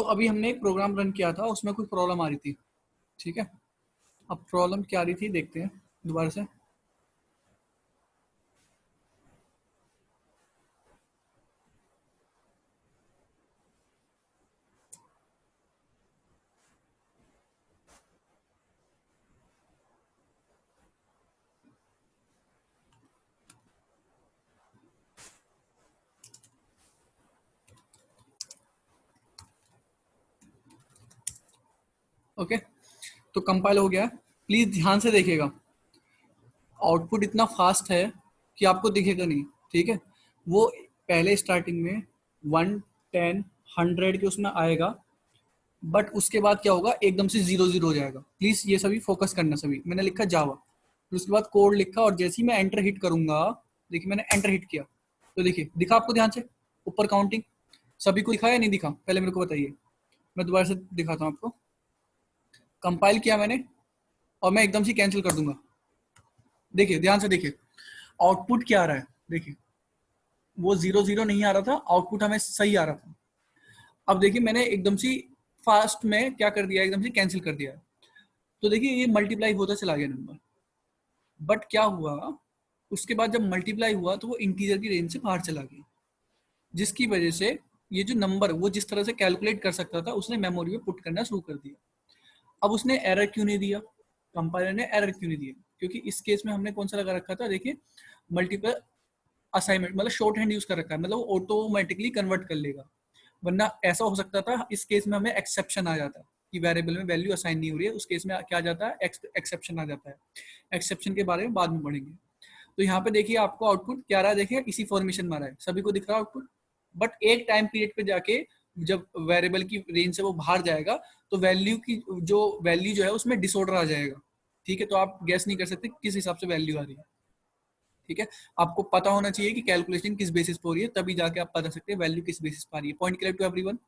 अभी हमने एक प्रोग्राम रन किया था, उसमें कोई प्रॉब्लम आ रही थी, ठीक है। अब प्रॉब्लम क्या आ रही थी देखते हैं दोबारा से। ओके, तो कंपाइल हो गया है। प्लीज ध्यान से देखिएगा, आउटपुट इतना फास्ट है कि आपको दिखेगा नहीं, ठीक है। वो पहले स्टार्टिंग में 1, 10, 100 के उसमें आएगा, बट उसके बाद क्या होगा, एकदम से 0 0 हो जाएगा। प्लीज ये सभी फोकस करना। सभी मैंने लिखा जावा, फिर उसके बाद कोड लिखा, और जैसे ही मैं एंटर हिट करूंगा, देखिए मैंने एंटर हिट किया तो देखिए दिखा आपको ध्यान से ऊपर काउंटिंग। सभी को दिखा या नहीं दिखा, पहले मेरे को बताइए, मैं दोबारा से दिखाता हूँ आपको। कंपाइल किया मैंने और मैं एकदम से कैंसिल कर दूंगा। देखिए ध्यान से देखिए आउटपुट क्या आ रहा है। देखिए वो 0 0 नहीं आ रहा था, आउटपुट हमें सही आ रहा था। अब देखिए मैंने एकदम से फास्ट में क्या कर दिया, एकदम से कैंसिल कर दिया। तो देखिए ये मल्टीप्लाई होता चला गया नंबर, बट क्या हुआ, उसके बाद जब मल्टीप्लाई हुआ तो वो इंटीजर की रेंज से बाहर चला गया, जिसकी वजह से ये जो नंबर वो जिस तरह से कैलकुलेट कर सकता था, उसने मेमोरी में पुट करना शुरू कर दिया। अब उसने एरर क्यों नहीं दिया, कंपाइलर ने एरर क्यों नहीं दिया, क्योंकि इस केस में हमने कौन सा लगा रखा था, देखिए मल्टीपल असाइनमेंट, मतलब शॉर्ट हैंड यूज कर रखा है, मतलब वो ऑटोमेटिकली कन्वर्ट कर लेगा। वरना ऐसा हो सकता था, इस केस में हमें एक्सेप्शन आ जाता कि वेरिएबल में वैल्यू असाइन नहीं हो रही है, उस केस में क्या आ जाता है, एक्सेप्शन आ जाता है। एक्सेप्शन के बारे में बाद में पढ़ेंगे। तो यहाँ पे देखिए आपको आउटपुट क्या रहा है, देखिए इसी फॉर्मेशन में आ रहा है, सभी को दिख रहा है आउटपुट। बट एक टाइम पीरियड पे जाके जब वेरिएबल की रेंज से वो बाहर जाएगा, तो वैल्यू जो है उसमें डिसऑर्डर आ जाएगा, ठीक है। तो आप गैस नहीं कर सकते किस हिसाब से वैल्यू आ रही है, ठीक है। आपको पता होना चाहिए कि कैलकुलेशन किस बेसिस पर हो रही है, तभी जाके आप बता सकते हैं वैल्यू किस बेसिस पर आ रही है। Point clear to everyone?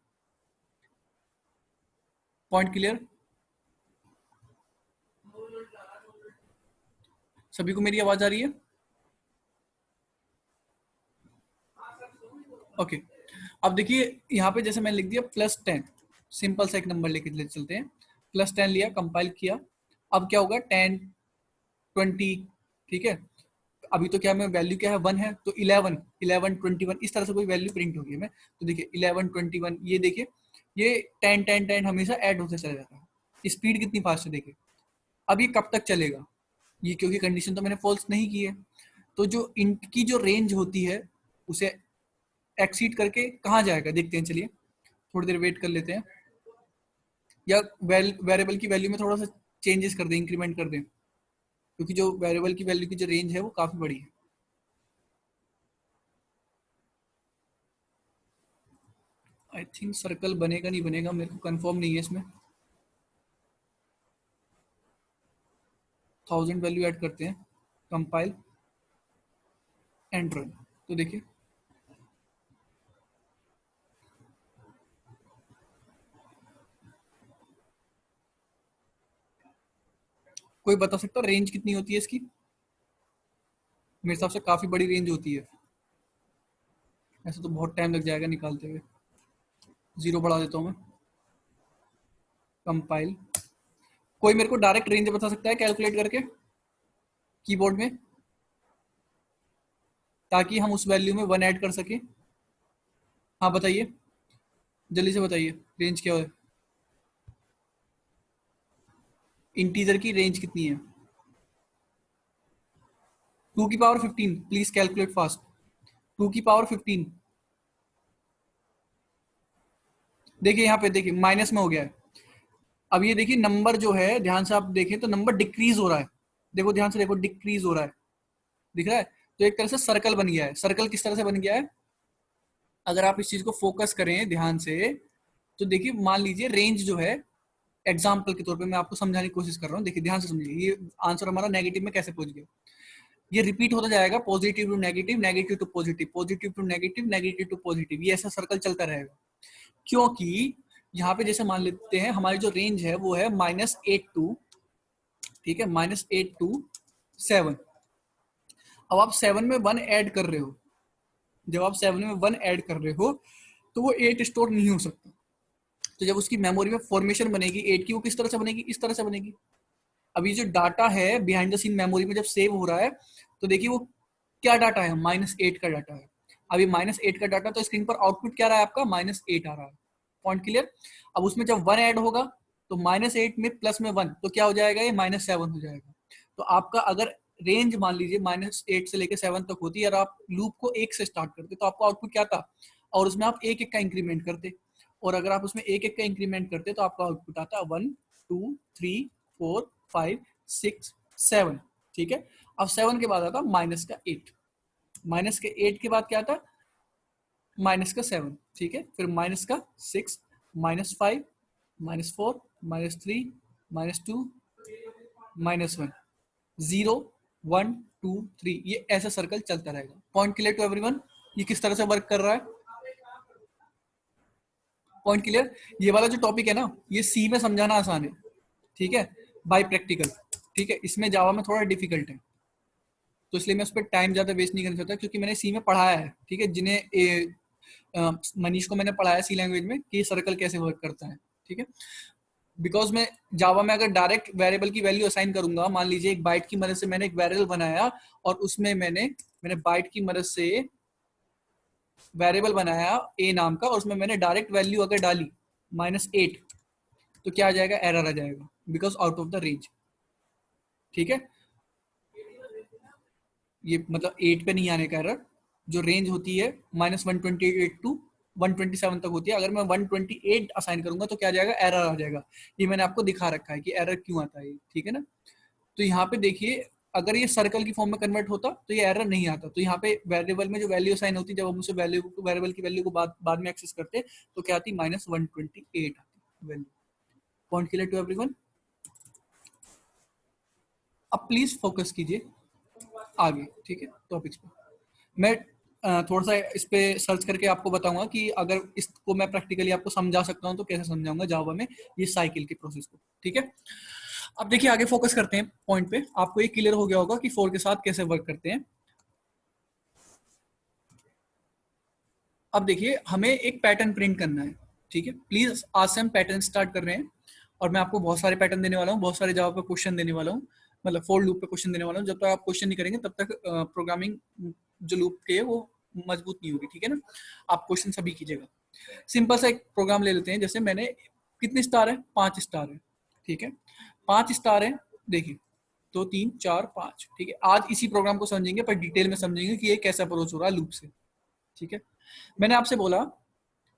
Point clear? सभी को मेरी आवाज आ रही है? ओके, अब देखिए यहाँ पे जैसे मैंने लिख दिया +10, सिंपल सा एक नंबर लेके चलते हैं। +10 लिया, कंपाइल किया। अब क्या होगा, 10, 20, ठीक है। अभी तो क्या में वैल्यू क्या है, 1 है, तो 11, 11, 21 इस तरह से कोई वैल्यू प्रिंट होगी में। तो देखिए 11, 21, ये देखिए ये 10, 10, 10 हमेशा ऐड होते चला जाता है। स्पीड कितनी फास्ट है देखिए। अब ये कब तक चलेगा, ये क्योंकि कंडीशन तो मैंने फॉल्स नहीं की है, तो जो इनकी जो रेंज होती है उसे एक्सीड करके कहाँ जाएगा देखते हैं, चलिए थोड़ी देर वेट कर लेते हैं, या वेरिएबल की वैल्यू में थोड़ा सा चेंजेस कर दें, इंक्रीमेंट कर दें, क्योंकि जो वेरिएबल की वैल्यू की जो रेंज है वो काफी बड़ी है। आई थिंक सर्कल बनेगा नहीं बनेगा, मेरे को कंफर्म नहीं है इसमें। 1000 वैल्यू ऐड करते हैं, कंपाइल एंड रन। तो देखिए कोई बता सकता रेंज कितनी होती है इसकी? मेरे हिसाब से काफी बड़ी रेंज होती है, ऐसा तो बहुत टाइम लग जाएगा निकालते हुए। 0 बढ़ा देता हूँ मैं, कंपाइल। कोई मेरे को डायरेक्ट रेंज बता सकता है कैलकुलेट करके कीबोर्ड में, ताकि हम उस वैल्यू में 1 ऐड कर सके? हाँ बताइए, जल्दी से बताइए रेंज क्या है, इंटीजर की रेंज कितनी है? 2 की पावर 15, प्लीज कैलकुलेट फास्ट। 2 की पावर 15, देखिए यहाँ पे देखिए माइनस में हो गया है। अब ये देखिए नंबर जो है, ध्यान से आप देखें तो नंबर डिक्रीज हो रहा है, देखो ध्यान से देखो, डिक्रीज हो रहा है, दिख रहा है। तो एक तरह से सर्कल बन गया है। सर्कल किस तरह से बन गया है, अगर आप इस चीज को फोकस करें ध्यान से, तो देखिए मान लीजिए रेंज जो है, एग्जाम्पल के तौर पे मैं आपको समझाने की कोशिश कर रहा हूँ, देखिए ध्यान से समझिए, ये आंसर हमारा नेगेटिव में कैसे पहुंच गया। ये रिपीट होता जाएगा, positive to negative, negative to positive, positive to negative, negative to positive, ये ऐसा सर्कल चलता रहेगा। क्योंकि यहाँ पे जैसे मान लेते हैं हमारी जो रेंज है वो है -8 टू, ठीक है, -8 टू 7। अब आप 7 में 1 ऐड कर रहे हो, जब आप 7 में 1 ऐड कर रहे हो तो वो 8 स्टोर नहीं हो सकता। तो जब उसकी मेमोरी में फॉर्मेशन बनेगी 8 की, वो किस तरह से बनेगी, इस तरह से बनेगी। अभी जो डाटा है बिहाइंड द सीन मेमोरी में जब सेव हो रहा है, तो देखिए वो क्या डाटा है, -8 का डाटा है। अभी -8 का डाटा, तो स्क्रीन पर आउटपुट क्या रहा है आपका, -8 आ रहा है। Point clear. अब उसमें जब 1 ऐड होगा, तो -8 में प्लस में 1, तो क्या हो जाएगा, ये -7 हो जाएगा। तो आपका अगर रेंज मान लीजिए -8 से लेकर 7 तक होती है, और आप लूप को 1 से स्टार्ट करते, तो आपका आउटपुट क्या था, और उसमें आप एक एक का इंक्रीमेंट करते, और अगर आप उसमें एक एक का इंक्रीमेंट करते, तो आपका आउटपुट आता है 1 2 3 4 5 6 7। ठीक है। अब 7 के बाद आता -8, -8 के बाद क्या आता, -7। ठीक है। फिर -6, -5, -4, -3, -2, -1, 0 1 2 3, ये ऐसा सर्कल चलता रहेगा। पॉइंट क्लियर टू एवरीवन, ये किस तरह से वर्क कर रहा है, पॉइंट क्लियर। ये वाला जो टॉपिक है ना, ये सी में समझाना आसान है, ठीक है, बाय प्रैक्टिकल। ठीक है, इसमें जावा में थोड़ा डिफिकल्ट है, तो इसलिए मैं उस पर टाइम ज्यादा वेस्ट नहीं करना चाहता, क्योंकि मैंने सी में पढ़ाया है। ठीक है, मनीष को मैंने पढ़ाया सी लैंग्वेज में कि सर्कल कैसे वर्क करता है। ठीक है, बिकॉज मैं जावा में अगर डायरेक्ट वेरिएबल की वैल्यू असाइन करूंगा, मान लीजिए एक बाइट की मदद से मैंने एक वेरिएबल बनाया, और उसमें मैंने बाइट की मदद से वेरिएबल बनाया ए नाम का, और उसमें मैंने डायरेक्ट वैल्यू अगर डाली -8, तो क्या आ जाएगा, एरर आ जाएगा, because out of the range. ठीक है, ये मतलब 8 पे नहीं आने का एरर। जो रेंज होती है -128 टू 127 तक होती है, अगर मैं 128 असाइन करूंगा, तो क्या आ जाएगा, एरर आ जाएगा। ये मैंने आपको दिखा रखा है कि एरर क्यों आता है। ठीक है ना। तो यहाँ पे देखिए, अगर ये सर्कल की फॉर्म में कन्वर्ट होता, तो ये एरर नहीं आता। तो यहाँ पे वेरिएबल में जो वैल्यू असाइन होती, जब हम उसे वेरिएबल की वैल्यू को बाद में एक्सेस करते, तो क्या आती, -128 आती value. Point clear to everyone. अब प्लीज फोकस कीजिए आगे। ठीक है, टॉपिक्स पे मैं थोड़ा सा इस पे सर्च करके आपको बताऊंगा कि अगर इसको मैं प्रैक्टिकली आपको समझा सकता हूं, तो कैसे समझाऊंगा जावा में ये साइकिल की प्रोसेस को। ठीक है, अब देखिए आगे फोकस करते हैं पॉइंट पे। आपको ये क्लियर हो गया होगा कि फोर के साथ कैसे वर्क करते हैं। अब देखिए, हमें एक पैटर्न प्रिंट करना है। ठीक है, प्लीज आज से हम पैटर्न स्टार्ट कर रहे हैं, और मैं आपको बहुत सारे पैटर्न देने वाला हूँ, बहुत सारे जावा पे क्वेश्चन देने वाला हूँ, मतलब फोर लूप पे क्वेश्चन देने वाला हूँ। जब तक आप क्वेश्चन नहीं करेंगे, तब तक प्रोग्रामिंग जो लूप के है वो मजबूत नहीं होगी। ठीक है ना, आप क्वेश्चन सभी कीजिएगा। सिंपल सा एक प्रोग्राम ले लेते हैं, जैसे मैंने, कितने स्टार है, 5 स्टार है। ठीक है, 5 स्टार है, देखिए 2 3 4 5। ठीक है, आज इसी प्रोग्राम को समझेंगे, पर डिटेल में समझेंगे कि ये कैसे अप्रोच हो रहा है लूप से। ठीक है, मैंने आपसे बोला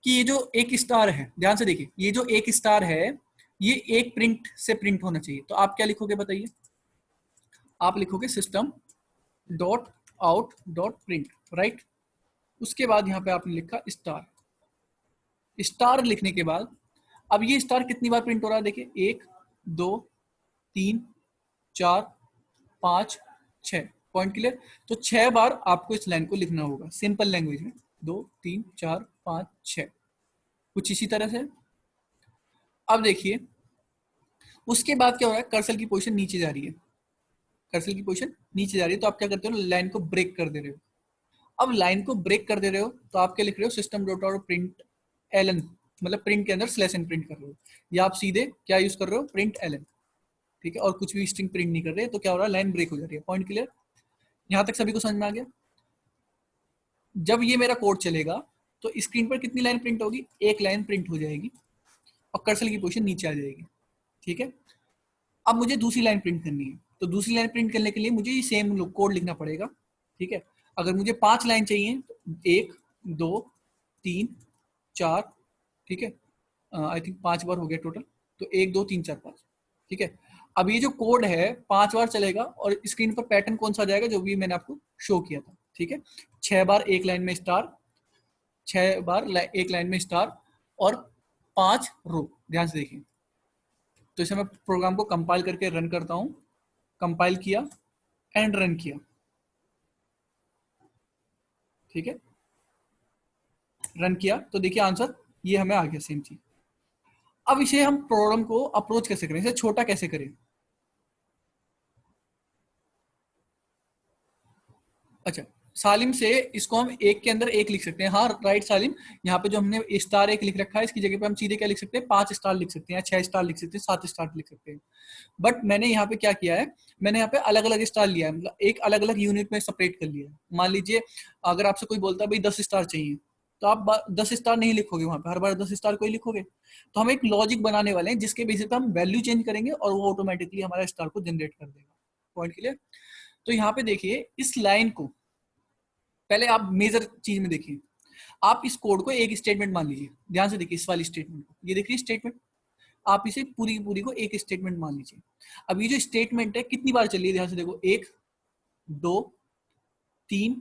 कि ये जो एक स्टार है, ध्यान से देखिए, ये जो एक स्टार है, ये एक प्रिंट से प्रिंट होना चाहिए। तो आप क्या लिखोगे बताइए, आप लिखोगे system dot out dot print, right. उसके बाद यहाँ पे आपने लिखा स्टार। स्टार लिखने के बाद, अब ये स्टार कितनी बार प्रिंट हो रहा है, देखिए 1 2 3 4 5 6। Point clear. तो 6 बार आपको इस लाइन को लिखना होगा सिंपल लैंग्वेज में, 2 3 4 5 6, कुछ इसी तरह से। अब देखिए, उसके बाद क्या हो रहा है, कर्सर की पोजीशन नीचे जा रही है, कर्सर की पोजीशन नीचे जा रही है, तो आप क्या करते हो, लाइन को ब्रेक कर दे रहे हो। अब लाइन को ब्रेक कर दे रहे हो, तो आप क्या लिख रहे हो, system dot out print ln, मतलब प्रिंट के अंदर स्लैश एन प्रिंट कर रहे हो, या आप सीधे क्या यूज कर रहे हो, प्रिंट एलन। ठीक है, और कुछ भी स्ट्रिंग प्रिंट नहीं कर रहे, तो क्या हो रहा है, लाइन ब्रेक हो जा रही है। पॉइंट क्लियर, यहां तक सभी को समझ में आ गया। जब ये मेरा कोड चलेगा, तो स्क्रीन पर कितनी लाइन प्रिंट होगी, एक लाइन प्रिंट हो जाएगी, और कर्सर की पोजीशन नीचे आ जाएगी। ठीक है, अब मुझे दूसरी लाइन प्रिंट करनी है, तो दूसरी लाइन प्रिंट करने के लिए मुझे ये सेम कोड लिखना पड़ेगा। ठीक है, अगर मुझे 5 लाइन चाहिए, तो 1 2 3 4, ठीक है, आई थिंक 5 बार हो गया टोटल, तो 1 2 3 4 5। ठीक है, अब ये जो कोड है 5 बार चलेगा, और स्क्रीन पर पैटर्न कौन सा आ जाएगा, जो भी मैंने आपको शो किया था। ठीक है, 6 बार एक लाइन में स्टार, 6 बार एक लाइन में स्टार, और 5 रो। ध्यान से देखिए, तो इसे मैं प्रोग्राम को कंपाइल करके रन करता हूं। कंपाइल किया एंड रन किया। ठीक है, रन किया, तो देखिए आंसर ये हमें आ गया, सेम चीज। अब इसे हम प्रोग्राम को अप्रोच कैसे करें, इसे छोटा कैसे करें। अच्छा, सालिम से इसको हम एक के अंदर एक लिख सकते हैं। हाँ राइट सालिम, यहाँ पे जो हमने स्टार एक लिख रखा है, इसकी जगह पे हम सीधे क्या लिख सकते हैं, 5 स्टार लिख सकते हैं, 6 स्टार लिख सकते हैं, 7 स्टार लिख सकते हैं। बट मैंने यहाँ पे क्या किया है, मैंने यहाँ पे अलग अलग स्टार लिया है, मतलब एक अलग अलग यूनिट में सेपरेट कर लिया है। मान लीजिए अगर आपसे कोई बोलता है भाई 10 स्टार चाहिए, तो आप 10 स्टार नहीं लिखोगे वहां पे, हर बार 10 स्टार को ही लिखोगे। तो हम एक लॉजिक बनाने वाले हैं जिसके बेसिस पे हम वैल्यू चेंज करेंगे और वो ऑटोमेटिकली हमारा स्टार को जनरेट कर देगा। Point clear? तो यहाँ पे देखिए इस लाइन को पहले आप मेजर चीज में देखिए, आप इस कोड को एक स्टेटमेंट मान लीजिए, ध्यान से देखिए इस वाली स्टेटमेंट को, ये देखिए स्टेटमेंट, आप इसे पूरी की पूरी को एक स्टेटमेंट मान लीजिए। अब ये जो स्टेटमेंट है कितनी बार चली है, ध्यान से देखो, 1 2 3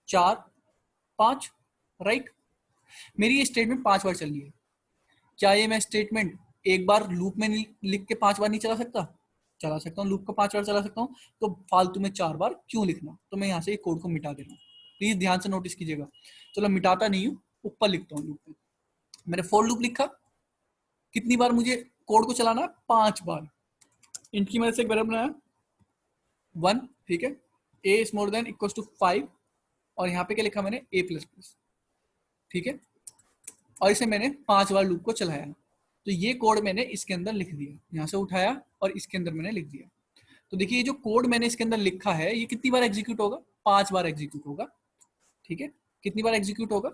4 5, राइट। मेरी ये स्टेटमेंट 5 बार चल रही है। क्या ये मैं स्टेटमेंट एक बार लूप में लिख के 5 बार नहीं चला सकता? चला सकता हूँ, लूप को 5 बार चला सकता हूँ। तो फालतू में 4 बार क्यों लिखना? तो मैं यहाँ से कोड को मिटा दे रहा हूँ, प्लीज ध्यान से नोटिस कीजिएगा। चलो मिटाता नहीं हूँ, ऊपर लिखता हूँ लूप में। मैंने फॉर लूप लिखा, कितनी बार मुझे कोड को चलाना है? 5 बार। इनकी मदद से एक वेरिएबल बनाया 1, ठीक है, a is more than equal to 5, और यहाँ पे क्या लिखा मैंने, a प्लस प्लस, ठीक है। और इसे मैंने 5 बार लूप को चलाया। तो ये कोड मैंने इसके अंदर लिख दिया, यहाँ से उठाया और इसके अंदर मैंने लिख दिया। तो देखिए ये जो कोड मैंने इसके अंदर लिखा है ये कितनी बार एग्जीक्यूट होगा? 5 बार एग्जीक्यूट होगा, ठीक है। कितनी बार एग्जीक्यूट होगा?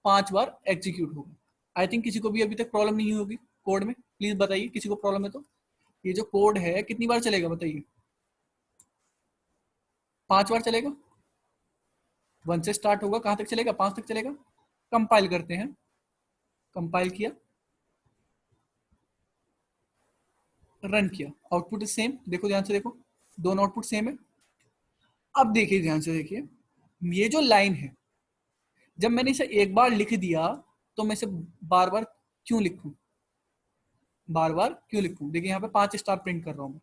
5 बार एग्जीक्यूट होगा। आई थिंक किसी को भी अभी तक प्रॉब्लम नहीं होगी कोड में, प्लीज बताइए किसी को प्रॉब्लम है तो। ये जो कोड है कितनी बार चलेगा बताइए? 5 बार चलेगा। 1 से स्टार्ट होगा, कहां तक चलेगा? 5 तक चलेगा। कंपाइल करते हैं, कंपाइल किया, रन किया, आउटपुट सेम, देखो ध्यान से देखो, दोनों आउटपुट सेम है। अब देखिए ध्यान से देखिए, ये जो लाइन है, जब मैंने इसे एक बार लिख दिया तो मैं इसे बार बार क्यों लिखूं? बार बार क्यों लिखूं? देखिए यहाँ पे 5 स्टार प्रिंट कर रहा हूं,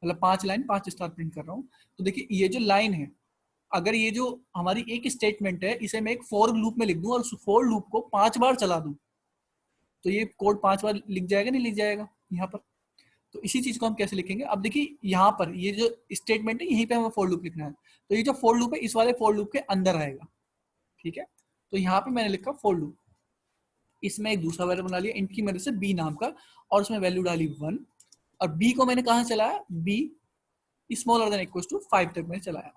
मतलब 5 लाइन 5 स्टार प्रिंट कर रहा हूं। तो देखिए ये जो लाइन है, अगर ये जो हमारी एक स्टेटमेंट है इसे मैं एक फॉर लूप में लिख दूं और उस फॉर लूप को 5 बार चला दूं, तो ये कोड 5 बार लिख जाएगा, नहीं लिख जाएगा यहाँ पर? तो इसी चीज को हम कैसे लिखेंगे? अब देखिए यहाँ पर ये जो स्टेटमेंट है यहीं पे हमें फॉर लूप लिखना है, तो ये जो फॉर लूप है इस वाले फॉर लूप के अंदर आएगा, ठीक है। तो यहाँ पे मैंने लिखा फॉर लूप, इसमें एक दूसरा वेरिएबल बना लिया इंट की मदद से बी नाम का, और उसमें वैल्यू डाली 1, और बी को मैंने कहाँ चलाया? B smaller than equal to 5 तक मैंने चलाया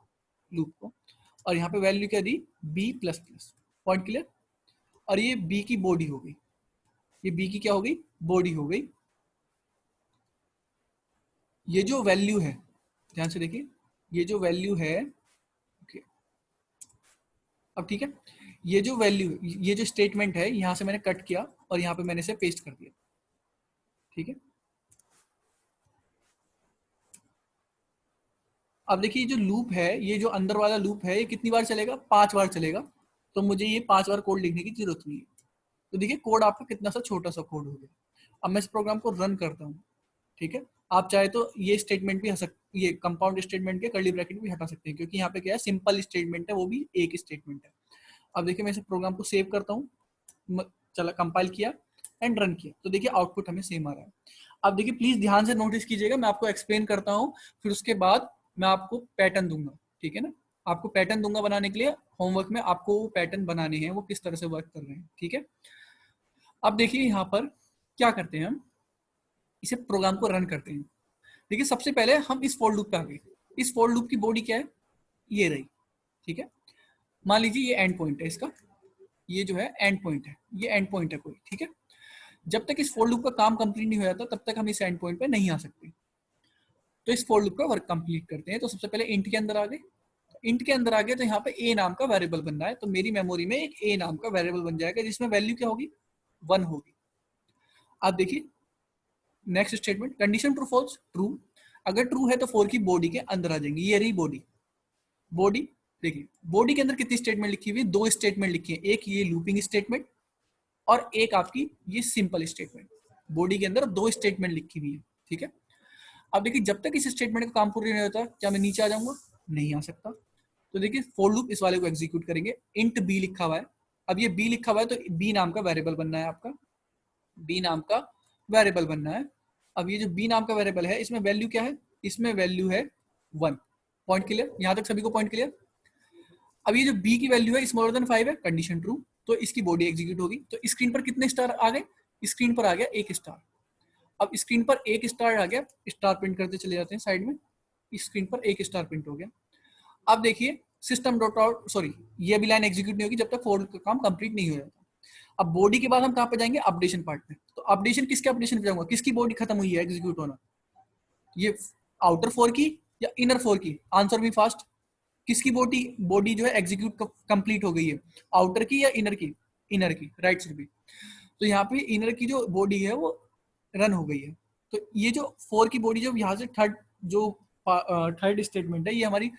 लूप को, और यहाँ पे वैल्यू क्या दी? B plus plus. Point clear? और ये बी की बॉडी हो गई, ये बी की क्या हो गई? बॉडी हो गई। ये जो वैल्यू है, ध्यान से देखिए, ये जो वैल्यू है, okay, अब ठीक है, ये जो वैल्यू, ये जो स्टेटमेंट है यहां से मैंने कट किया और यहाँ पे मैंने इसे पेस्ट कर दिया, ठीक है। अब देखिए जो लूप है, ये जो अंदर वाला लूप है, ये कितनी बार चलेगा? 5 बार चलेगा। तो मुझे ये 5 बार कोड लिखने की जरूरत नहीं है। तो देखिए कोड आपका कितना सा छोटा सा कोड हो गया। अब मैं इस प्रोग्राम को रन करता हूँ, ठीक है। आप चाहे तो ये स्टेटमेंट भी ये कंपाउंड स्टेटमेंट के कर्ली ब्रैकेट भी हटा सकते हैं, क्योंकि यहाँ पे क्या है, सिंपल स्टेटमेंट है, वो भी एक स्टेटमेंट है। अब देखिए मैं इस प्रोग्राम को सेव करता हूँ, चला कंपाइल किया एंड रन किया, तो देखिए आउटपुट हमें सेम आ रहा है। अब देखिए प्लीज ध्यान से नोटिस कीजिएगा, मैं आपको एक्सप्लेन करता हूँ, फिर उसके बाद मैं आपको पैटर्न दूंगा, ठीक है ना। आपको पैटर्न दूंगा बनाने के लिए, होमवर्क में आपको वो पैटर्न बनाने हैं, वो किस तरह से वर्क कर रहे हैं, ठीक है। अब देखिए यहाँ पर क्या करते हैं, हम इसे प्रोग्राम को रन करते हैं। देखिए सबसे पहले हम इस फॉर लूप पे आ गए। इस फॉर लूप की बॉडी क्या है? ये रही, ठीक है। मान लीजिए ये एंड पॉइंट है इसका, ये जो है एंड पॉइंट है, ये एंड पॉइंट है कोई, ठीक है। जब तक इस फॉर लूप का काम कंप्लीट नहीं हो जाता तब तक हम इस एंड पॉइंट पे नहीं आ सकते। तो इस फॉर लूप का वर्क कंप्लीट करते हैं। तो सबसे पहले इंट के अंदर आ गए, इंट के अंदर आ गए तो यहाँ पे ए नाम का वेरिएबल बनना है, तो मेरी मेमोरी में एक ए नाम का वेरिएबल बन जाएगा जिसमें वैल्यू क्या होगी? 1 होगी। आप देखिए next statement, condition true false, true. अगर ट्रू है तो फॉर की बॉडी के अंदर आ जाएंगे, ये रही बॉडी। बॉडी देखिए, बॉडी के अंदर कितनी स्टेटमेंट लिखी हुई है? 2 स्टेटमेंट लिखी है, एक ये लूपिंग स्टेटमेंट और एक आपकी ये सिंपल स्टेटमेंट। बॉडी के अंदर 2 स्टेटमेंट लिखी हुई है, ठीक है। अब देखिए जब तक इस स्टेटमेंट का काम पूरा नहीं होता, क्या मैं नीचे आ जाऊंगा? नहीं आ सकता। तो देखिए फॉर लूप इस वाले को एग्जीक्यूट करेंगे, इंट बी लिखा हुआ है। अब ये बी लिखा हुआ है तो बी नाम का वेरिएबल बनना है आपका, बी नाम का वेरिएबल बनना है। अब ये जो बी नाम का वेरिएबल है इसमें वैल्यू क्या है? इसमें वैल्यू है 1। Point clear? यहां तक सभी को पॉइंट क्लियर? अब ये जो बी की वैल्यू है स्मॉलर देन 5 है, कंडीशन ट्रू, तो इसकी बॉडी एग्जीक्यूट होगी। तो स्क्रीन पर कितने स्टार आ गए? स्क्रीन पर आ गया एक स्टार। अब स्क्रीन पर एक स्टार आ गया, स्टार प्रिंट करते चले जाते हैं साइड में, स्क्रीन पर एक स्टार प्रिंट हो गया। अब देखिए सिस्टम डॉट आउट, सॉरी ये भी लाइन एग्जीक्यूट नहीं होगी जब तक फोर का काम कंप्लीट नहीं हो जाता। अब बॉडी के बाद हम कहाँ पे जाएंगे? अपडेशन पार्ट में। तो अपडेशन किसके अपडेशन पे जाऊंगा? किसकी बॉडी खत्म हुई है एग्जीक्यूट होना? ये आउटर फोर की या इनर फोर की? आंसर भी फास्ट। किसकी बॉडी बॉडी जो है एग्जीक्यूट कंप्लीट हो गई है? आउटर की या इनर की? इनर की, राइट साइड भी। तो यहाँ पे इनर की जो बॉडी है वो रन हो गई है। तो ये जो फोर की बॉडी जब यहाँ से थर्ड जो थर्ड स्टेटमेंट है ये हमारी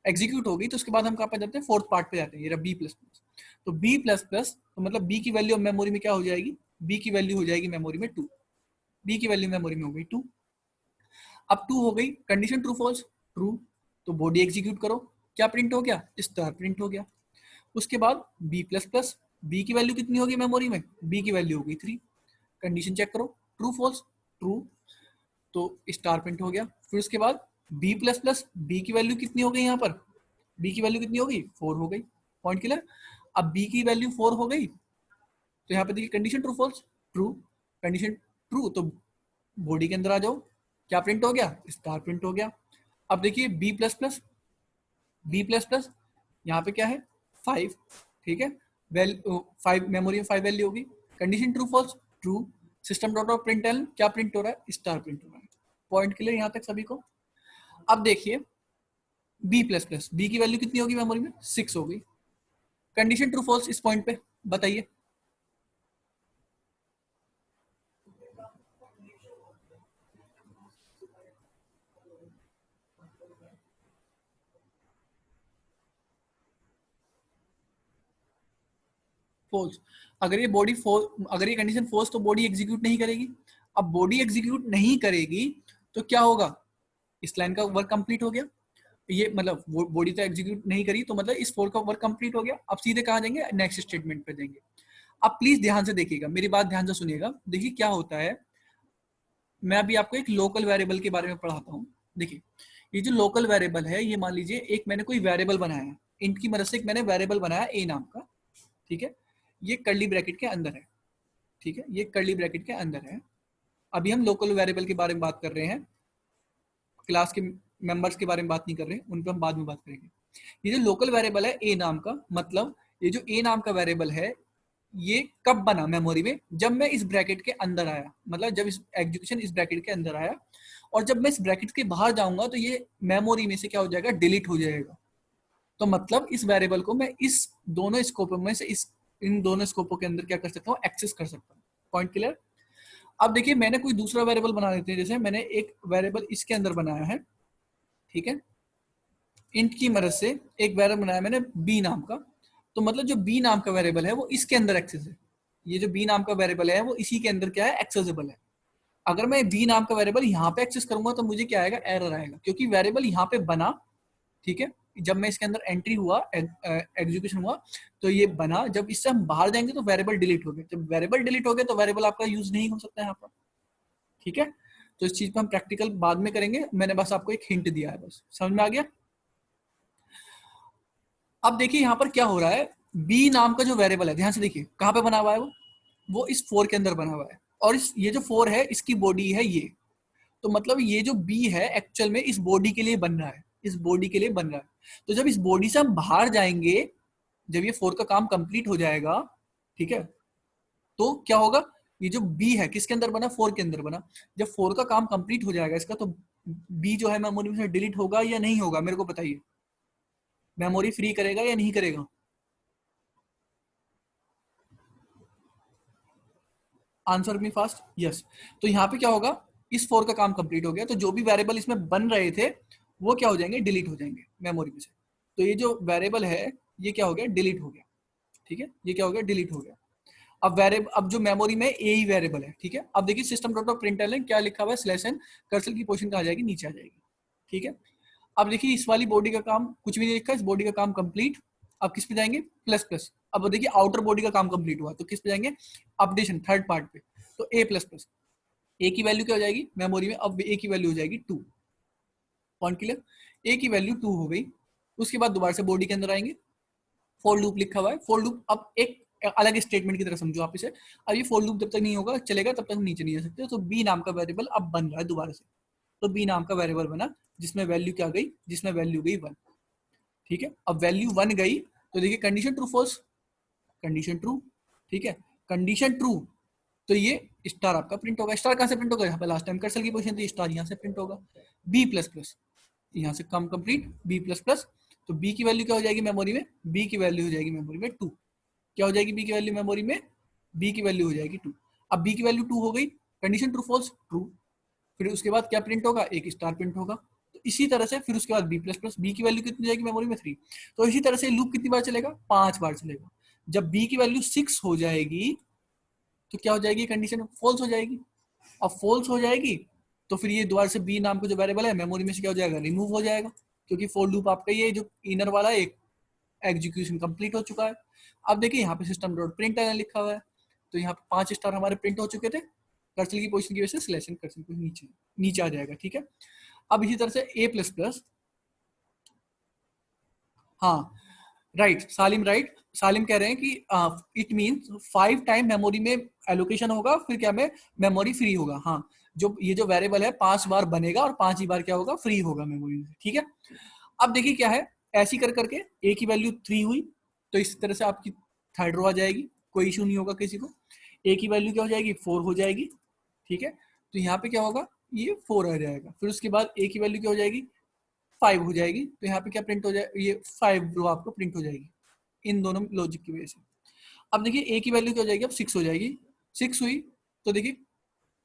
एग्जीक्यूट हो गई, तो उसके बाद हम कहाँ पे जाते हैं? फोर्थ पार्ट पे जाते हैं, ये बी प्लस प्लस। तो बी प्लस प्लस तो मतलब बी की वैल्यू मेमोरी में क्या हो जाएगी? बी की वैल्यू हो जाएगी मेमोरी में 2। बी की वैल्यू मेमोरी में हो गई 2। अब 2 हो गई, कंडीशन ट्रू फॉल्स? ट्रू। तो बॉडी एग्जीक्यूट करो, क्या प्रिंट हो गया? स्टार प्रिंट हो गया। उसके बाद बी प्लस प्लस, बी की वैल्यू कितनी होगी मेमोरी में? बी की वैल्यू हो गई 3। कंडीशन चेक करो, ट्रू फॉल्स? ट्रू, तो स्टार प्रिंट हो गया। फिर उसके बाद बी प्लस प्लस, बी की वैल्यू कितनी हो गई यहाँ पर? बी की वैल्यू कितनी हो गई? 4 हो गई। Point clear? अब बी की वैल्यू 4 हो गई, तो यहाँ पे देखिए condition true false? True. Condition true, तो बॉडी के अंदर आ जाओ, क्या प्रिंट हो गया? स्टार प्रिंट हो गया। अब देखिए B plus plus, B plus plus यहाँ पे क्या है? 5। ठीक है, वैल्यू 5, मेमोरी में 5 वैल्यू होगी। Condition true false? True. System dot out print L, क्या प्रिंट हो रहा है? स्टार प्रिंट हो रहा है। पॉइंट क्लियर यहाँ तक सभी को? अब देखिए बी प्लस प्लस, बी की वैल्यू कितनी होगी मेमोरी में? 6 हो गई। कंडीशन ट्रू फॉल्स इस पॉइंट पे बताइए। फॉल्स। अगर ये बॉडी अगर ये कंडीशन फॉल्स तो बॉडी एग्जीक्यूट नहीं करेगी। अब बॉडी एग्जीक्यूट नहीं करेगी तो क्या होगा? इस लाइन का वर्क कंप्लीट हो गया। ये मतलब बॉडी तो एग्जीक्यूट नहीं करी, तो मतलब इस फोर का वर्क कंप्लीट हो गया। अब सीधे कहाँ जाएंगे? नेक्स्ट स्टेटमेंट पे जाएंगे। अब प्लीज ध्यान से देखिएगा, मेरी बात ध्यान से सुनिएगा। देखिए क्या होता है, मैं अभी आपको एक लोकल वेरिएबल के बारे में पढ़ाता हूँ। देखिए ये जो लोकल वेरिएबल है, ये मान लीजिए एक मैंने कोई वेरिएबल बनाया है, इंट की मदद से एक मैंने वेरिएबल बनाया ए नाम का। ठीक है, ये कर्ली ब्रैकेट के अंदर है। ठीक है, ये कर्ली ब्रैकेट के अंदर है। अभी हम लोकल वेरिएबल के बारे में बात कर रहे हैं, क्लास के मेंबर्स के बारे में बात नहीं कर रहे, उन पर हम बाद में बात करेंगे। ये जो लोकल वेरिएबल है ए नाम का, मतलब ये जो ए नाम का वेरिएबल है ये कब बना मेमोरी में? जब मैं इस ब्रैकेट के अंदर आया, मतलब जब इस एग्जीक्यूशन इस ब्रैकेट के अंदर आया, और जब मैं इस ब्रैकेट के बाहर जाऊंगा तो ये मेमोरी में से क्या हो जाएगा? डिलीट हो जाएगा। तो मतलब इस वेरिएबल को मैं इस दोनों स्कोपों में से इन दोनों स्कोपों के अंदर क्या कर सकता हूँ? एक्सेस कर सकता हूँ। Point clear? अब देखिए मैंने कोई दूसरा वेरिएबल बना देते हैं, जैसे मैंने एक वेरिएबल इसके अंदर बनाया है। ठीक है, इंट की मदद से एक वेरिएबल बनाया मैंने बी नाम का, तो मतलब जो बी नाम का वेरिएबल है वो इसके अंदर एक्सेस है। ये जो बी नाम का वेरिएबल है वो इसी के अंदर क्या है? एक्सेसिबल है। अगर मैं बी नाम का वेरिएबल यहाँ पे एक्सेस करूंगा तो मुझे क्या आएगा? एरर आएगा, क्योंकि वेरिएबल यहाँ पे बना। ठीक है, जब मैं इसके अंदर एंट्री हुआ, एग्जीक्यूशन हुआ, तो ये बना। जब इससे हम बाहर जाएंगे तो वेरिएबल डिलीट हो गया। जब वेरिएबल डिलीट हो गया तो वेरिएबल आपका यूज नहीं हो सकता यहाँ पर। ठीक है, तो इस चीज पे हम प्रैक्टिकल बाद में करेंगे, मैंने बस आपको एक हिंट दिया है, बस समझ में आ गया? अब देखिए यहाँ पर क्या हो रहा है, बी नाम का जो वेरिएबल है, ध्यान से देखिए कहाँ पे बना हुआ है वो इस फोर के अंदर बना हुआ है, और ये जो फोर है इसकी बॉडी है ये। तो मतलब ये जो बी है एक्चुअल में इस बॉडी के लिए बन रहा है, इस बॉडी के लिए बन रहा है। तो जब इस बॉडी से हम बाहर जाएंगे, जब ये फोर का काम कंप्लीट हो जाएगा, ठीक है, तो क्या होगा? ये जो बी है किसके अंदर बना? फोर के अंदर बना। जब फोर का काम कंप्लीट हो जाएगा इसका, तो बी जो है मेमोरी में से डिलीट होगा या नहीं होगा? मेरे को बताइए, मेमोरी फ्री करेगा या नहीं करेगा? Answer me fast, yes. तो यहाँ पे क्या होगा? इस फोर का काम कंप्लीट हो गया, तो जो भी वेरिएबल इसमें बन रहे थे वो क्या हो जाएंगे? डिलीट हो जाएंगे मेमोरी में से। तो ये जो वेरिएबल है ये क्या हो गया? डिलीट हो गया। ठीक है, ये क्या हो गया? डिलीट हो गया। अब वेरिएबल, अब जो मेमोरी में ए ही वेरिएबल है। ठीक है, अब देखिए सिस्टम डॉट आउट प्रिंटलन क्या लिखा हुआ है? स्लैश एन, कर्सर की पोजीशन कहाँ जाएगी? नीचे आ जाएगी। ठीक है, अब देखिए इस वाली बॉडी का काम कुछ भी नहीं लिखा, इस बॉडी का काम कंप्लीट। अब किस पे जाएंगे? Plus plus. अब देखिए आउटर बॉडी का काम कंप्लीट हुआ, तो किस पे जाएंगे? अपडेशन, थर्ड पार्ट पे। तो ए प्लस प्लस, ए की वैल्यू क्या हो जाएगी मेमोरी में? अब ए की वैल्यू हो जाएगी 2। Point clear? ए की वैल्यू 2 हो गई। उसके बाद दोबारा से बॉडी के अंदर आएंगे, फॉर लूप लिखा हुआ है, फॉर लूप अब एक अलग स्टेटमेंट की तरह समझो आप इसे। अब ये फॉर लूप जब तक नहीं होगा चलेगा तब तक नीचे नहीं आ सकते। तो बी नाम का वेरिएबल अब बन रहा है दोबारा से, तो बी नाम का वेरिएबल बना जिसमें वैल्यू क्या गई, जिसमें वैल्यू गई 1। ठीक है, अब वैल्यू 1 गई तो देखिए condition true false, condition true, ठीक है, कंडीशन ट्रू तो ये स्टार आपका प्रिंट होगा। स्टार कहां से प्रिंट होगा, यहाँ पे लास्ट टाइम कर्सर की पोजीशन थी, स्टार यहाँ से प्रिंट होगा। बी प्लस प्लस, यहाँ से कम कंप्लीट, बी प्लस प्लस, तो बी की वैल्यू क्या हो जाएगी मेमोरी में, बी की वैल्यू हो जाएगी मेमोरी में 2। क्या हो जाएगी बी की वैल्यू मेमोरी में, बी की वैल्यू हो जाएगी 2। अब बी की वैल्यू 2 हो गई, कंडीशन ट्रू फॉल्स ट्रू, फिर उसके बाद क्या प्रिंट होगा, एक स्टार प्रिंट होगा। तो इसी तरह से फिर उसके बाद बी प्लस प्लस, बी की वैल्यू कितनी जाएगी मेमोरी में 3। तो इसी तरह से लूप कितनी बार चलेगा, 5 बार चलेगा। जब बी की वैल्यू 6 हो जाएगी तो क्या हो जाएगी, कंडीशन फॉल्स हो जाएगी। अब फॉल्स हो जाएगी तो फिर ये दोबारा से बी नाम का जो वेरिएबल है मेमोरी में से क्या हो जाएगा, रिमूव हो जाएगा, क्योंकि फॉर लूप आपका ये जो इनर वाला एक एग्जीक्यूशन कंप्लीट हो चुका है। अब देखिए यहाँ पे सिस्टम डॉट प्रिंट लिखा हुआ है, तो यहाँ पे 5 स्टार हमारे प्रिंट हो चुके थे, कर्सर की पोजीशन की वजह से सिलेक्शन कर्सर को नीचे नीचे आ जाएगा। ठीक है, अब इसी तरह से ए प्लस प्लस, हाँ राइट सालिम, राइट सालिम कह रहे हैं कि इट मींस 5 टाइम मेमोरी में एलोकेशन होगा, फिर क्या में मेमोरी फ्री होगा। हाँ, जो ये जो वेरिएबल है 5 बार बनेगा और 5 ही बार क्या होगा, फ्री होगा मेमोरी में। ठीक है, अब देखिए क्या है, ऐसी कर करके ए की वैल्यू 3 हुई तो इस तरह से आपकी थर्ड रो आ जाएगी, कोई इशू नहीं होगा किसी को। ए की वैल्यू क्या हो जाएगी, 4 हो जाएगी। ठीक है, तो यहाँ पे क्या होगा, ये 4 आ जाएगा। फिर उसके बाद ए की वैल्यू क्या हो जाएगी, 5 हो जाएगी, तो यहाँ पे क्या प्रिंट हो जाएगा, ये 5 रो आपको प्रिंट हो जाएगी इन दोनों लॉजिक की वजह से। अब देखिए ए की वैल्यू क्या हो जाएगी, अब 6 हो जाएगी। 6 हुई तो देखिए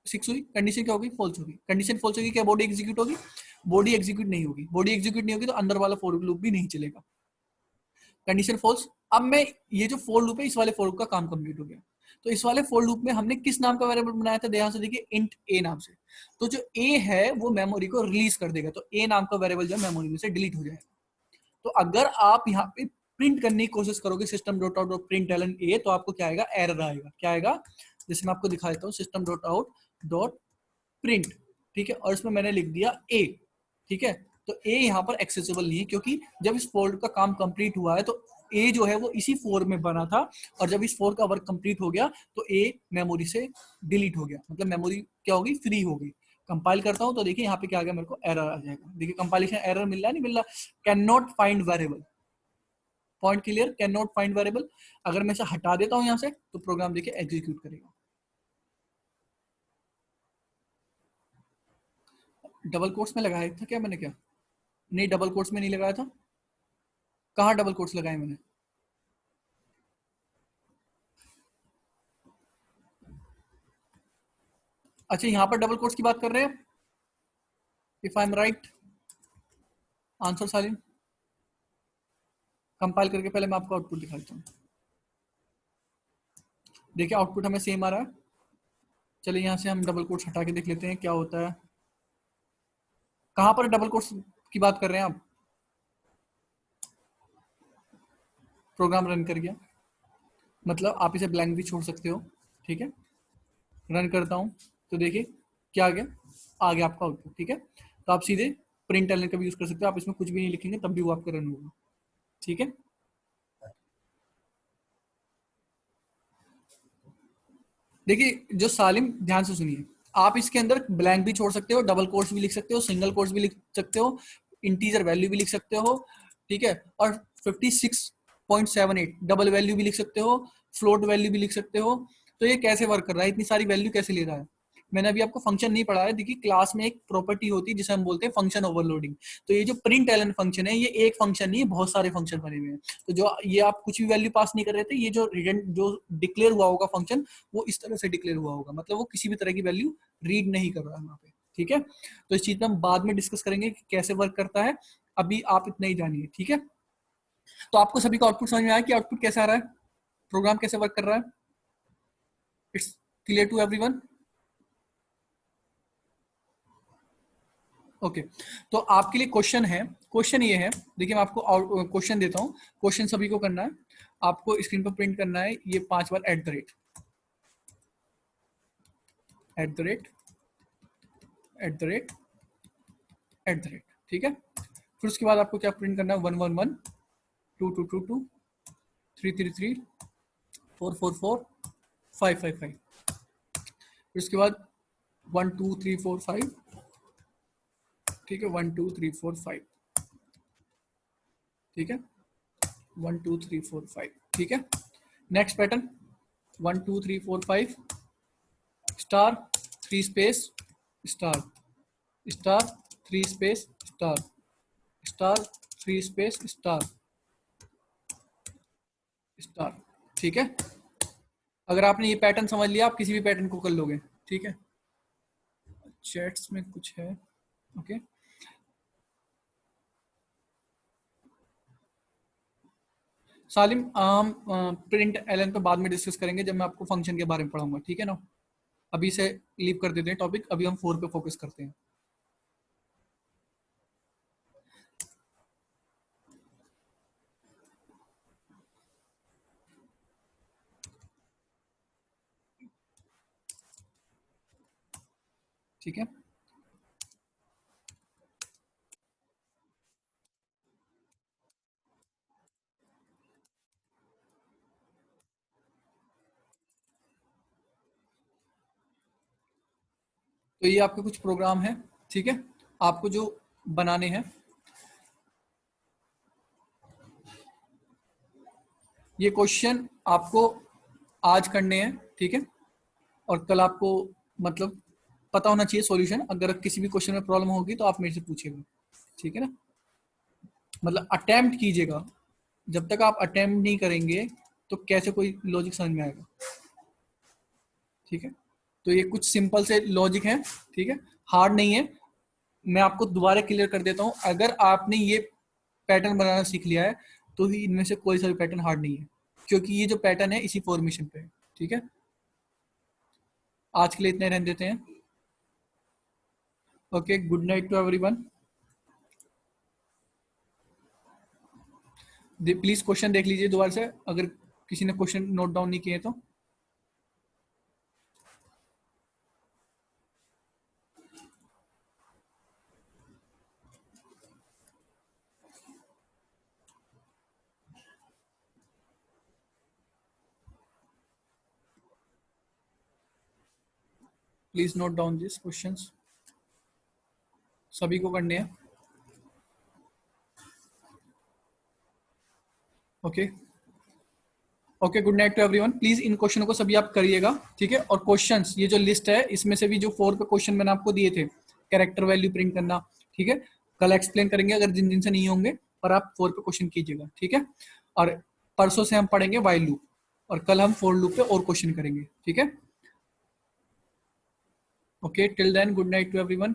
6 हुई, कंडीशन क्या होगी, फॉल्स होगी। कंडीशन फॉल्स होगी, क्या बॉडी एग्जीक्यूट होगी, बॉडी एग्जीक्यूट नहीं होगी। बॉडी एग्जीक्यूट नहीं होगी तो अंदर वाला फॉर लूप भी नहीं चलेगा, कंडीशन फॉल्स। अब मैं ये जो फॉर लूप है इस वाले फॉर लूप का काम कंप्लीट हो गया। तो इस वाले फॉर लूप में हमने किस नाम का वेरिएबल बनाया था, ध्यान से देखिए, इंट ए नाम से। तो जो ए है वो मेमोरी को रिलीज कर देगा, तो ए नाम का वेरिएबल जो है मेमोरी में से डिलीट हो जाएगा। तो अगर आप यहाँ पे प्रिंट करने की कोशिश करोगे system dot out dot print L N a, तो आपको क्या आएगा, एरर आएगा। क्या आएगा, जैसे मैं आपको दिखा देता हूँ, system dot out dot print, ठीक है, और इसमें मैंने लिख दिया ए। ठीक है, तो ए यहाँ पर एक्सेसिबल नहीं है, क्योंकि जब इस फोल्ड का काम कंप्लीट हुआ है तो ए जो है वो इसी फोर में बना था, और जब इस फोर का वर्क कंप्लीट हो गया तो ए मेमोरी से डिलीट हो गया, मतलब मेमोरी क्या होगी, फ्री हो गई। कंपाइल करता हूं तो देखिए यहाँ पे क्या आ गया, मेरे को एरर आ जाएगा। देखिए कंपाइलेशन एरर मिल रहा है, नहीं मिल रहा, can not find variable, point clear, can not find variable. अगर मैं इसे हटा देता हूं यहाँ से तो प्रोग्राम देखिए एग्जीक्यूट करेगा। डबल कोट्स में लगाया था क्या मैंने, क्या नहीं, डबल कोट्स में नहीं लगाया था, कहाँ डबल कोट्स लगाए मैंने, अच्छा यहाँ पर डबल कोट्स की बात कर रहे हैं, if I am right answer Salim. Compile करके पहले मैं आपको आउटपुट दिखा देता हूँ। देखिए आउटपुट हमें सेम आ रहा है। चलिए यहाँ से हम डबल कोट्स हटा के देख लेते हैं क्या होता है। कहाँ पर डबल कोट्स की बात कर रहे हैं आप, प्रोग्राम रन कर गया, मतलब आप इसे ब्लैंक भी छोड़ सकते हो। ठीक है, रन करता हूँ तो देखिए क्या आ गया आपका आउटपुट। ठीक है, तो आप सीधे प्रिंट एलन का भी यूज कर सकते हो, आप इसमें कुछ भी नहीं लिखेंगे तब भी वो आपका रन होगा। ठीक है, देखिए जो सालिम, ध्यान से सुनिए, आप इसके अंदर ब्लैंक भी छोड़ सकते हो, डबल कोट्स भी लिख सकते हो, सिंगल कोट्स भी लिख सकते हो, इंटीजर वैल्यू भी लिख सकते हो। ठीक है, और 56.78 डबल वैल्यू भी लिख सकते हो, फ्लोट वैल्यू भी लिख सकते हो। तो ये कैसे वर्क कर रहा है, इतनी सारी वैल्यू कैसे ले रहा है। मैंने अभी आपको फंक्शन नहीं पढ़ाया, देखिए क्लास में एक प्रॉपर्टी होती है जिसे हम बोलते हैं फंक्शन ओवरलोडिंग। तो ये जो प्रिंट एलन फंक्शन है, ये एक फंक्शन नहीं है, बहुत सारे फंक्शन बने हुए हैं। तो जो ये आप कुछ भी वैल्यू पास नहीं कर रहे थे, ये जो रिटर्न जो डिक्लेयर हुआ होगा फंक्शन, वो इस तरह से डिक्लेयर हुआ होगा, मतलब वो किसी भी तरह की वैल्यू रीड नहीं कर रहा है वहां पे। ठीक है, तो इस चीज में हम बाद में डिस्कस करेंगे कि कैसे वर्क करता है, अभी आप इतना ही जानिए। ठीक है, तो आपको सभी का आउटपुट समझ में आया कि आउटपुट कैसे आ रहा है, प्रोग्राम कैसे वर्क कर रहा है, it's clear to everyone. Okay, तो आपके लिए क्वेश्चन है, क्वेश्चन ये है, देखिए मैं आपको क्वेश्चन देता हूँ, क्वेश्चन सभी को करना है, आपको स्क्रीन पर प्रिंट करना है ये 5 बार at the rate, at the rate, at the rate, at the rate. ठीक है, फिर उसके बाद आपको क्या प्रिंट करना है, 1 1 1, 2 2 2 2, 3 3 3, 4 4 4, 5 5 5। फिर उसके बाद 1 2 3 4 5, ठीक है, 1 2 3 4 5, ठीक है, 1 2 3 4 5, ठीक है। Next pattern 1 2 3 4 5 star 3 space star star 3 space star star 3 space star star, ठीक है। अगर आपने ये पैटर्न समझ लिया, आप किसी भी पैटर्न को कर लोगे, ठीक है। चैट्स में कुछ है, ओके। सालिम, हम प्रिंट एलन पे बाद में डिस्कस करेंगे जब मैं आपको फंक्शन के बारे में पढ़ाऊंगा, ठीक है ना। अभी से लीव कर देते हैं टॉपिक, अभी हम 4 पे फोकस करते हैं। ठीक है, तो ये आपके कुछ प्रोग्राम है, ठीक है, आपको जो बनाने हैं। ये क्वेश्चन आपको आज करने हैं, ठीक है, और कल आपको मतलब पता होना चाहिए सॉल्यूशन। अगर किसी भी क्वेश्चन में प्रॉब्लम होगी तो आप मेरे से पूछिएगा, ठीक है ना। मतलब अटेम्प्ट कीजिएगा, जब तक आप अटेम्प्ट नहीं करेंगे तो कैसे कोई लॉजिक समझ में आएगा, ठीक है। तो ये कुछ सिंपल से लॉजिक है, ठीक है, हार्ड नहीं है। मैं आपको दोबारा क्लियर कर देता हूँ, अगर आपने ये पैटर्न बनाना सीख लिया है तो ही इनमें से कोई सा भी पैटर्न हार्ड नहीं है, क्योंकि ये जो पैटर्न है इसी फॉर्मेशन पे है, ठीक है। आज के लिए इतने रहने देते हैं। Okay, good night to everyone. Please question देख लीजिए दोबारा से, अगर किसी ने क्वेश्चन नोट डाउन नहीं किए तो। Please note down this questions, सभी को करने हैं। Okay okay, good night to everyone. Please इन क्वेश्चनों को सभी आप करिएगा, ठीक है। और क्वेश्चंस, ये जो लिस्ट है इसमें से भी जो 4 पे क्वेश्चन मैंने आपको दिए थे, कैरेक्टर वैल्यू प्रिंट करना, ठीक है, कल एक्सप्लेन करेंगे अगर जिन दिन से नहीं होंगे, पर आप 4 पे क्वेश्चन कीजिएगा, ठीक है। और परसों से हम पढ़ेंगे वाइल लूप, और कल हम फोर लूप पे और क्वेश्चन करेंगे, ठीक है। Okay, till then good night to everyone.